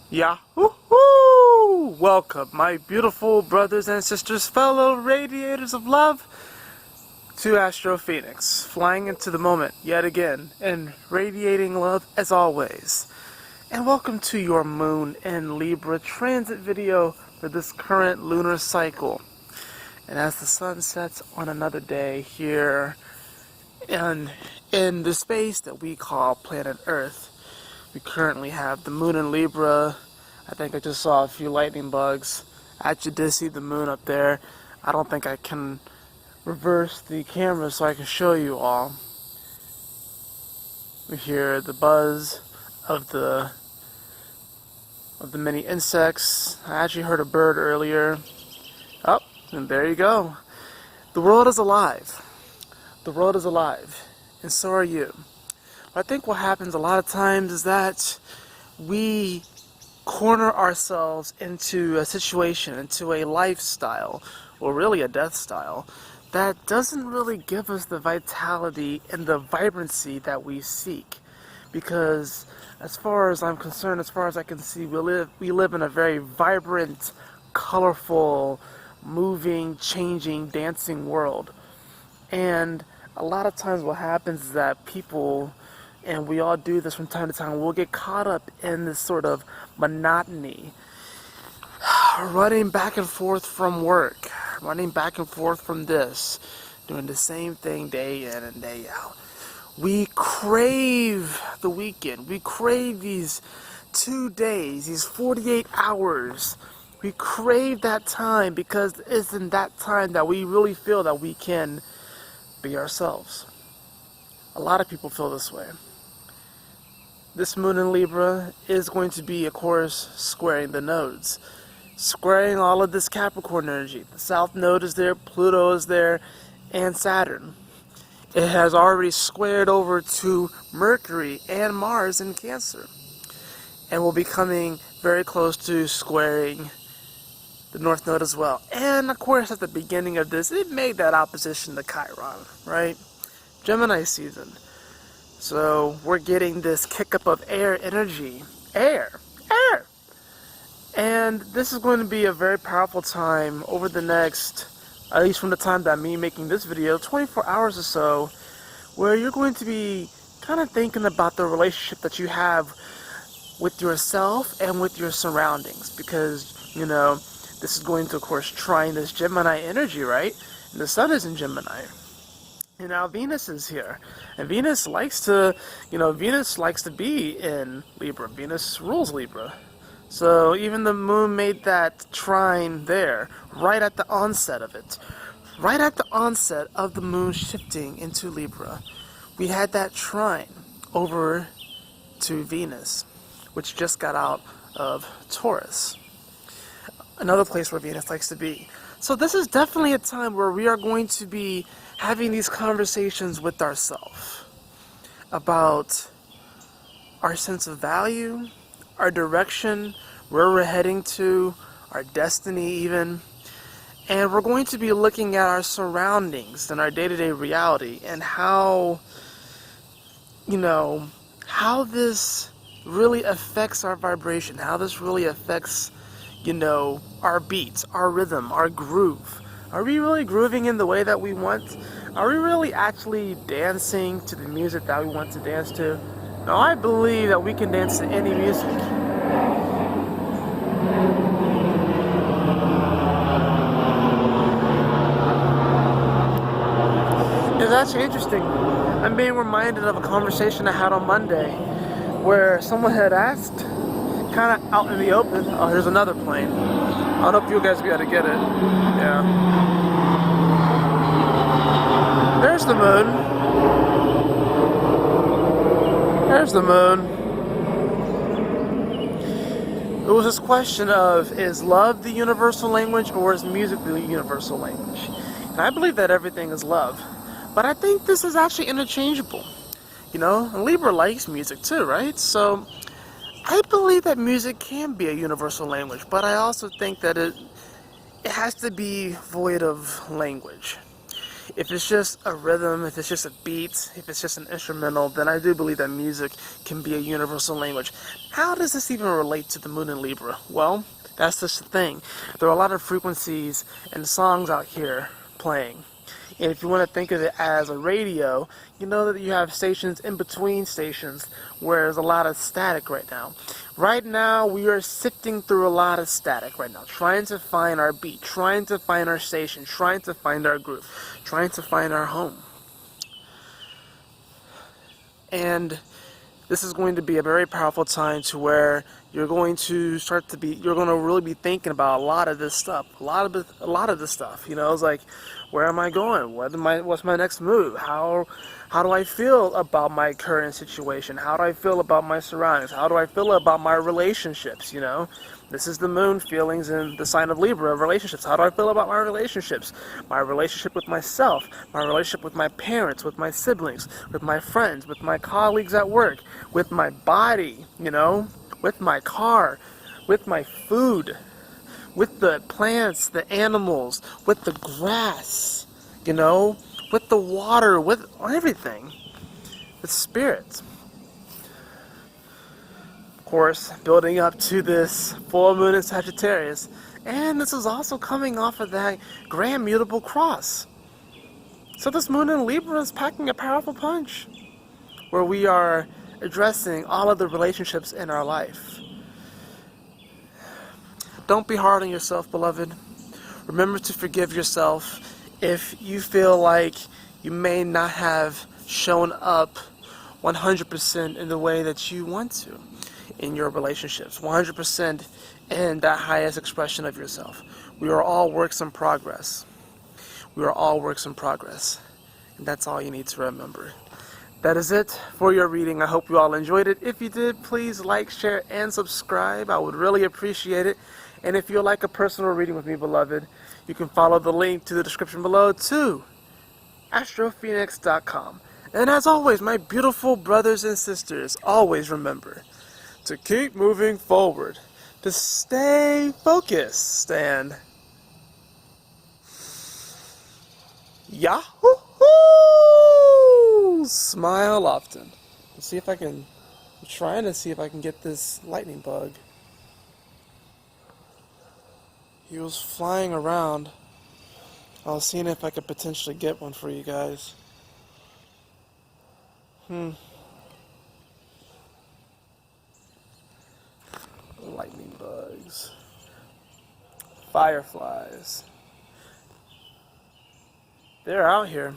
Yahoo! Welcome, my beautiful brothers and sisters, fellow radiators of love, to Astro Fenixx, flying into the moment yet again, and radiating love as always. And welcome to your Moon in Libra transit video for this current lunar cycle. And as the sun sets on another day here in the space that we call planet Earth, we currently have the moon in Libra. I think I just saw a few lightning bugs. I actually did see the moon up there. I don't think I can reverse the camera so I can show you all. We hear the buzz of the many insects. I actually heard a bird earlier. Oh, and there you go. The world is alive. The world is alive. And so are you. I think what happens a lot of times is that we corner ourselves into a situation, into a lifestyle, or really a death style, that doesn't really give us the vitality and the vibrancy that we seek. Because as far as I'm concerned, as far as I can see, we live in a very vibrant, colorful, moving, changing, dancing world. And a lot of times what happens is that people, and we all do this from time to time, we'll get caught up in this sort of monotony. Running back and forth from work, running back and forth from this, doing the same thing day in and day out. We crave the weekend. We crave these 2 days, these 48 hours. We crave that time because it's in that time that we really feel that we can be ourselves. A lot of people feel this way. This moon in Libra is going to be, of course, squaring the nodes. Squaring all of this Capricorn energy. The South Node is there, Pluto is there, and Saturn. It has already squared over to Mercury and Mars in Cancer. And will be coming very close to squaring the North Node as well. And, of course, at the beginning of this, it made that opposition to Chiron, right? Gemini season. So we're getting this kick up of air energy. Air! And this is going to be a very powerful time over the next, at least from the time that me making this video, 24 hours or so, where you're going to be kind of thinking about the relationship that you have with yourself and with your surroundings. Because, you know, this is going to, of course, trine this Gemini energy, right? And the sun is in Gemini. And now Venus is here. And Venus likes to, Venus likes to be in Libra. Venus rules Libra. So even the moon made that trine there, right at the onset of it. Right at the onset of the moon shifting into Libra. We had that trine over to Venus, which just got out of Taurus. Another place where Venus likes to be. So this is definitely a time where we are going to be having these conversations with ourselves about our sense of value, our direction, where we're heading to, our destiny even. And we're going to be looking at our surroundings and our day-to-day reality and how, how this really affects our vibration, how this really affects, our beats, our rhythm, our groove. Are we really grooving in the way that we want? Are we really actually dancing to the music that we want to dance to? No, I believe that we can dance to any music. It's actually interesting. I'm being reminded of a conversation I had on Monday where someone had asked, kind of out in the open, oh, here's another plane. I don't know if you guys will be able to get it. Yeah. There's the moon. There's the moon. It was this question of, is love the universal language or is music the universal language? And I believe that everything is love. But I think this is actually interchangeable. And Libra likes music too, right? So I believe that music can be a universal language, but I also think that it has to be void of language. If it's just a rhythm, if it's just a beat, if it's just an instrumental, then I do believe that music can be a universal language. How does this even relate to the moon in Libra? Well, that's just the thing. There are a lot of frequencies and songs out here playing. And if you want to think of it as a radio, you know that you have stations in between stations where there's a lot of static right now. Right now, we are sifting through a lot of static right now, trying to find our beat, trying to find our station, trying to find our groove, trying to find our home. And this is going to be a very powerful time to where you're going to really be thinking about a lot of this stuff, a lot of this stuff. You know, it's like, where am I going? What's my next move? How do I feel about my current situation? How do I feel about my surroundings? How do I feel about my relationships? You know, this is the moon feelings in the sign of Libra, relationships. How do I feel about my relationships? My relationship with myself, my relationship with my parents, with my siblings, with my friends, with my colleagues at work, with my body, you know, with my car, with my food, with the plants, the animals, with the grass, you know, with the water, with everything, with spirits. Of course, building up to this full moon in Sagittarius, and this is also coming off of that grand mutable cross. So this moon in Libra is packing a powerful punch, where we are addressing all of the relationships in our life. Don't be hard on yourself, beloved. Remember to forgive yourself if you feel like you may not have shown up 100% in the way that you want to in your relationships, 100% in that highest expression of yourself. We are all works in progress. We are all works in progress. And that's all you need to remember. That is it for your reading. I hope you all enjoyed it. If you did, please like, share, and subscribe. I would really appreciate it. And if you'd like a personal reading with me, beloved, you can follow the link to the description below to astrofenixx.com. And as always, my beautiful brothers and sisters, always remember to keep moving forward, to stay focused, and Yahoo! Smile often. Let's see if I'm trying to see if I can get this lightning bug. He was flying around. I was seeing if I could potentially get one for you guys. Lightning bugs. Fireflies. They're out here.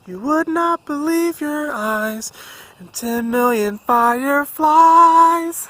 You would not believe your eyes, and 10 million fireflies.